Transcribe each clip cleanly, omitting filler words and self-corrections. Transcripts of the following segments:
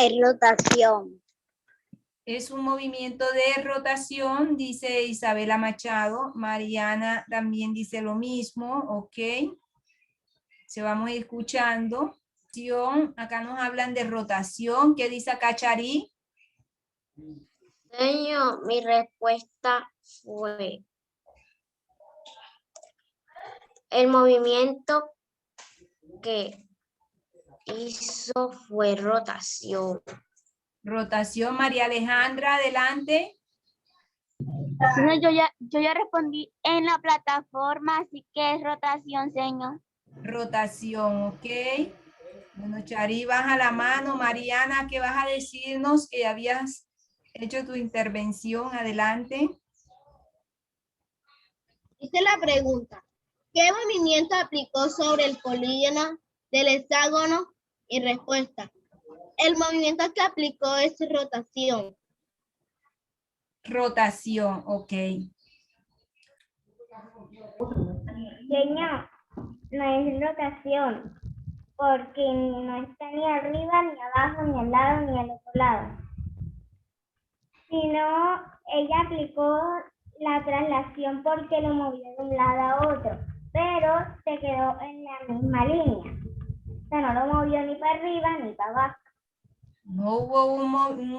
es rotación. Es un movimiento de rotación, dice Isabela Machado. Mariana también dice lo mismo, ok. Se vamos escuchando. Acá nos hablan de rotación. ¿Qué dice acá, Charí? Señor, mi respuesta fue el movimiento que hizo fue rotación. Rotación, María Alejandra, adelante. Señor, yo ya respondí en la plataforma, así que es rotación, señor. Rotación, ok. Bueno, Charí, baja la mano. Mariana, ¿qué vas a decirnos? Que habías hecho tu intervención. Adelante. Hice la pregunta, ¿qué movimiento aplicó sobre el polígono del hexágono? Y respuesta, el movimiento que aplicó es rotación. Rotación, ok. Señor, no es rotación, porque no está ni arriba, ni abajo, ni al lado, ni al otro lado. Sino, ella aplicó la traslación porque lo movió de un lado a otro, pero se quedó en la misma línea. O sea, no lo movió ni para arriba ni para abajo. No hubo un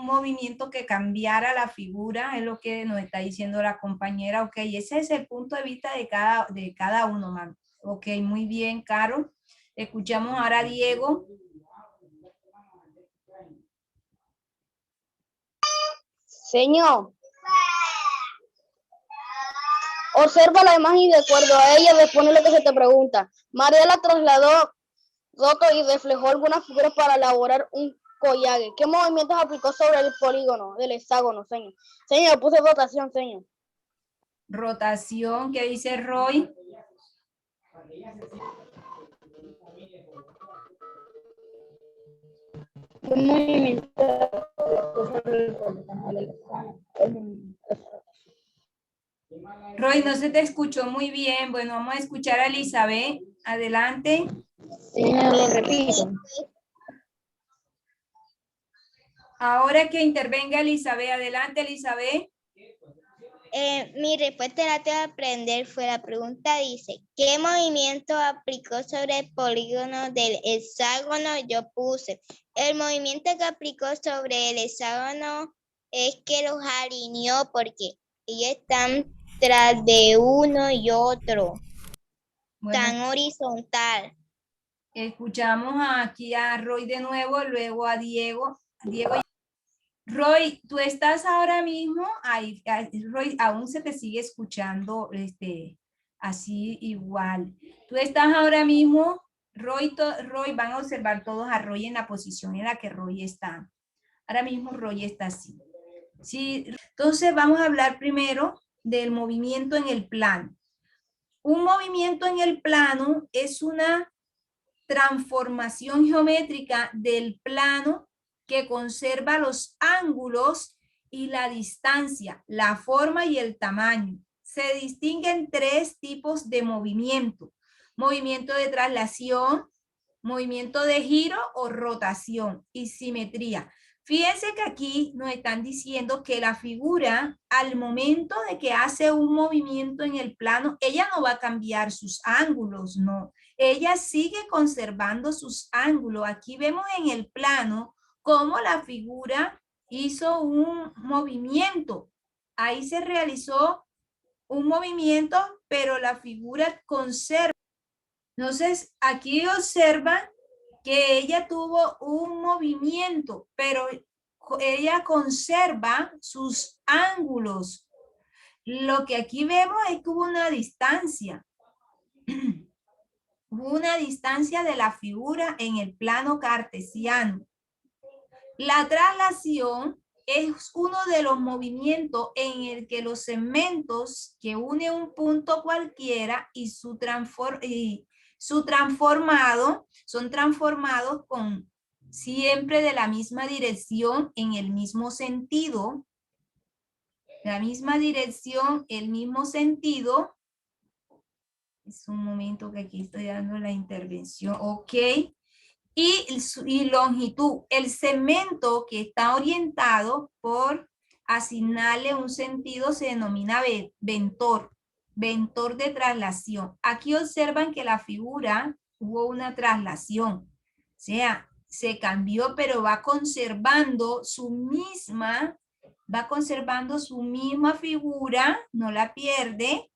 movimiento que cambiara la figura, es lo que nos está diciendo la compañera. Ok, ese es el punto de vista de cada uno, mami. Ok, muy bien, Caro. Escuchamos ahora a Diego. Señor, observa la imagen y de acuerdo a ella responde lo que se te pregunta. María la trasladó roto y reflejó algunas figuras para elaborar un collage. ¿Qué movimientos aplicó sobre el polígono del hexágono, señor? Señor, puse rotación, señor. Rotación, ¿qué dice Roy? ¿Qué movimiento Roy, no se te escuchó muy bien. Bueno, vamos a escuchar a Elizabeth. Adelante. Señor, le repito. Ahora que intervenga Elizabeth. Adelante, Elizabeth. Mi respuesta la tengo que aprender fue la pregunta dice, ¿qué movimiento aplicó sobre el polígono del hexágono? Yo puse, el movimiento que aplicó sobre el hexágono es que los alineó porque ellos están tras de uno y otro, Bueno, tan horizontal. escuchamos aquí a Roy de nuevo, luego a Diego. Roy, tú estás ahora mismo, ahí, Roy, aún se te sigue escuchando así igual. Tú estás ahora mismo, Roy, van a observar todos a Roy en la posición en la que Roy está. Ahora mismo Roy está así. Sí, entonces vamos a hablar primero del movimiento en el plano. Un movimiento en el plano es una transformación geométrica del plano que conserva los ángulos y la distancia, la forma y el tamaño. Se distinguen tres tipos de movimiento. Movimiento de traslación, movimiento de giro o rotación y simetría. Fíjense que aquí nos están diciendo que la figura, al momento de que hace un movimiento en el plano, ella no va a cambiar sus ángulos, no. Ella sigue conservando sus ángulos. Aquí vemos en el plano cómo la figura hizo un movimiento. Ahí se realizó un movimiento, pero la figura conserva. Entonces, aquí observan que ella tuvo un movimiento, pero ella conserva sus ángulos. Lo que aquí vemos es que hubo una distancia. Hubo una distancia de la figura en el plano cartesiano. La traslación es uno de los movimientos en el que los segmentos que une un punto cualquiera y son transformados con siempre de la misma dirección en el mismo sentido. La misma dirección, el mismo sentido. Es un momento que aquí estoy dando la intervención. Ok. y longitud. El segmento que está orientado por asignarle un sentido se denomina ventor, ventor de traslación. Aquí observan que la figura hubo una traslación, o sea, se cambió, pero va conservando su misma figura, no la pierde,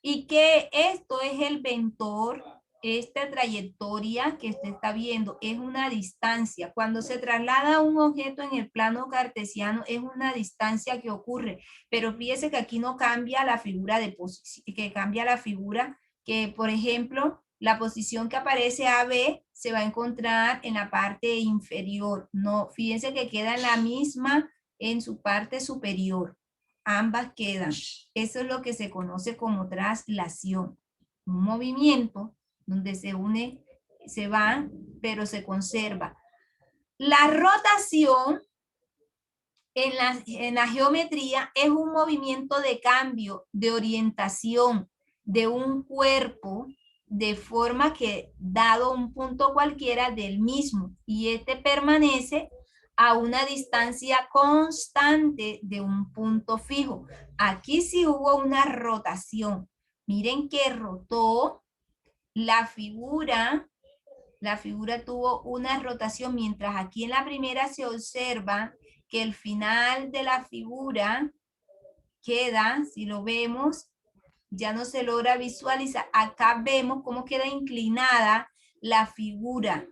y que esto es el ventor. Esta trayectoria que usted está viendo es una distancia. Cuando se traslada un objeto en el plano cartesiano es una distancia que ocurre, pero fíjese que aquí no cambia la figura de posición, que cambia la figura, que por ejemplo, la posición que aparece AB se va a encontrar en la parte inferior. No, fíjense que queda en la misma en su parte superior. Ambas quedan. Eso es lo que se conoce como traslación. Un movimiento donde se une, se van, pero se conserva. La rotación en la geometría es un movimiento de cambio, de orientación de un cuerpo de forma que dado un punto cualquiera del mismo y este permanece a una distancia constante de un punto fijo. Aquí sí hubo una rotación. Miren que rotó la figura tuvo una rotación, mientras aquí en la primera se observa que el final de la figura queda, si lo vemos, ya no se logra visualizar. Acá vemos cómo queda inclinada la figura.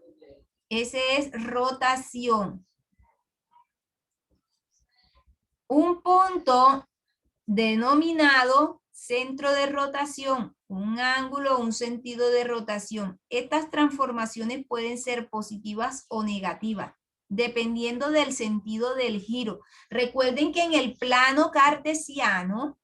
Ese es rotación. Un punto denominado centro de rotación, un ángulo, un sentido de rotación. Estas transformaciones pueden ser positivas o negativas, dependiendo del sentido del giro. Recuerden que en el plano cartesiano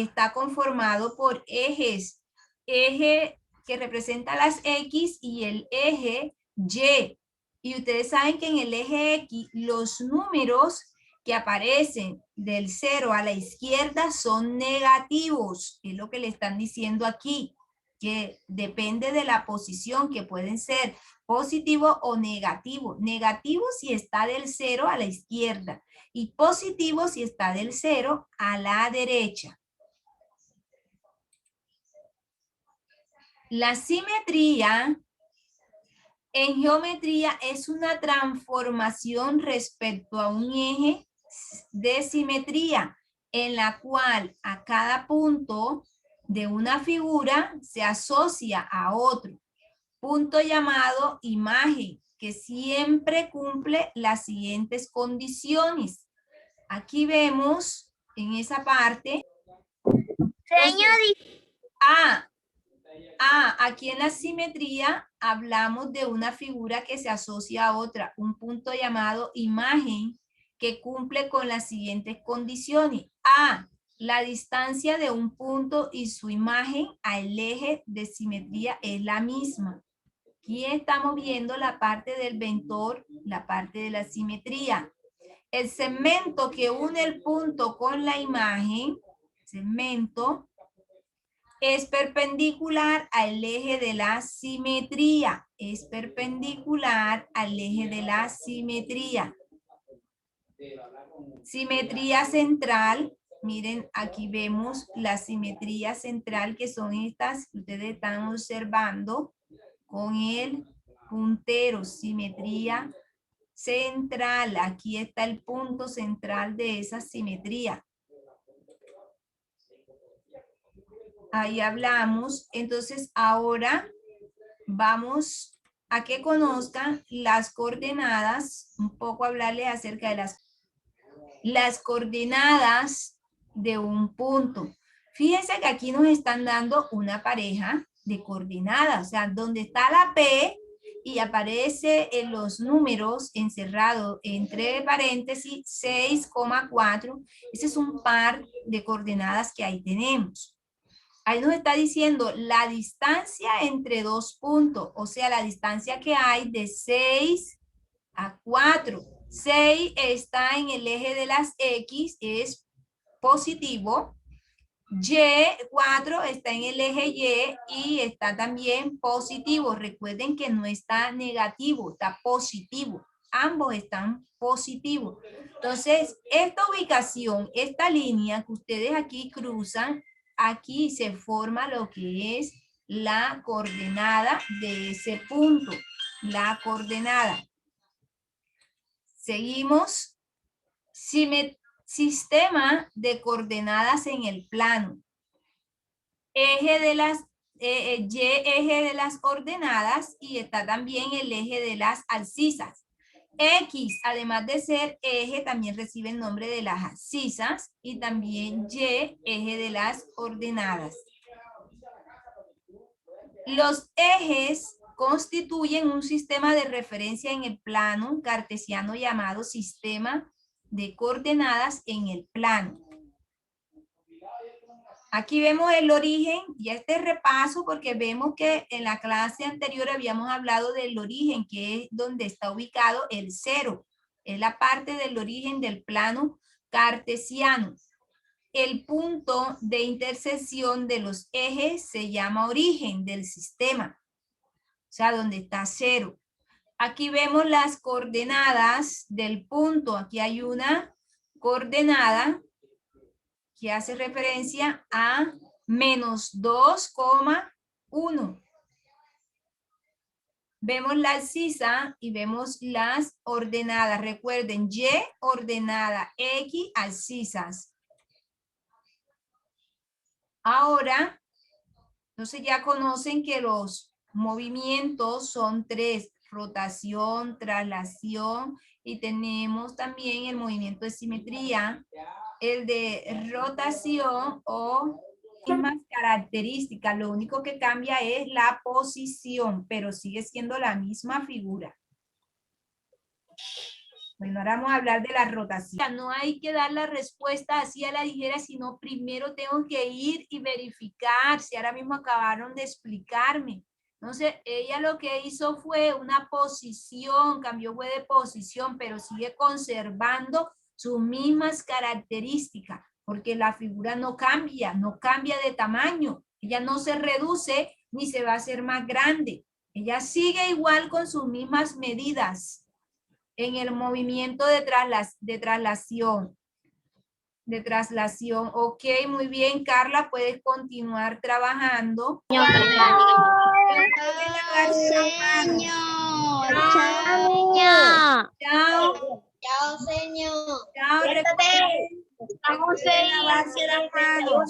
está conformado por ejes, eje que representa las X y el eje Y. Y ustedes saben que en el eje X los números que aparecen del 0 a la izquierda son negativos, es lo que le están diciendo aquí, que depende de la posición, que pueden ser positivo o negativo. Negativo si está del 0 a la izquierda y positivo si está del 0 a la derecha. La simetría en geometría es una transformación respecto a un eje de simetría en la cual a cada punto de una figura se asocia a otro punto llamado imagen, que siempre cumple las siguientes condiciones. Aquí vemos en esa parte. Aquí en la simetría hablamos de una figura que se asocia a otra, un punto llamado imagen que cumple con las siguientes condiciones. A, la distancia de un punto y su imagen al eje de simetría es la misma. Aquí estamos viendo la parte del ventor, la parte de la simetría. El segmento que une el punto con la imagen, segmento, es perpendicular al eje de la simetría. Es perpendicular al eje de la simetría. Simetría central. Miren, aquí vemos la simetría central, que son estas que ustedes están observando con el puntero. Simetría central. Aquí está el punto central de esa simetría. Ahí hablamos. Entonces ahora vamos a que conozcan las coordenadas, un poco hablarles acerca de las coordenadas de un punto. Fíjense que aquí nos están dando una pareja de coordenadas, o sea, donde está la P y aparece en los números encerrados entre paréntesis 6,4. Ese es un par de coordenadas que ahí tenemos. Ahí nos está diciendo la distancia entre dos puntos, o sea, la distancia que hay de 6 a 4. 6 está en el eje de las X, es positivo. Y4 está en el eje Y está también positivo. Recuerden que no está negativo, está positivo. Ambos están positivos. Entonces, esta ubicación, esta línea que ustedes aquí cruzan, aquí se forma lo que es la coordenada de ese punto. La coordenada. Seguimos. Sistema de coordenadas en el plano. Eje de las Y eje de las ordenadas y está también el eje de las abscisas. X, además de ser eje, también recibe el nombre de las abscisas y también Y, eje de las ordenadas. Los ejes constituyen un sistema de referencia en el plano cartesiano llamado sistema de coordenadas en el plano. Aquí vemos el origen y este repaso porque vemos que en la clase anterior habíamos hablado del origen, que es donde está ubicado el 0. Es la parte del origen del plano cartesiano. El punto de intersección de los ejes se llama origen del sistema. O sea, donde está 0. Aquí vemos las coordenadas del punto. Aquí hay una coordenada que hace referencia a menos 2,1. Vemos la abscisa y vemos las ordenadas. Recuerden, Y ordenada, X abscisas. Ahora, entonces ya conocen que los movimientos son 3. Rotación, traslación y tenemos también el movimiento de simetría. El de rotación o mismas características, lo único que cambia es la posición, pero sigue siendo la misma figura. Bueno, ahora vamos a hablar de la rotación. No hay que dar la respuesta así a la ligera, sino primero tengo que ir y verificar si ahora mismo acabaron de explicarme. Entonces, ella lo que hizo fue una posición, cambió fue de posición, pero sigue conservando sus mismas características, porque la figura no cambia de tamaño. Ella no se reduce ni se va a hacer más grande. Ella sigue igual con sus mismas medidas en el movimiento de traslación. Ok, muy bien, Carla, puedes continuar trabajando. Chao, Chao. Chao, señor. Chao, recuerden lavarse las manos.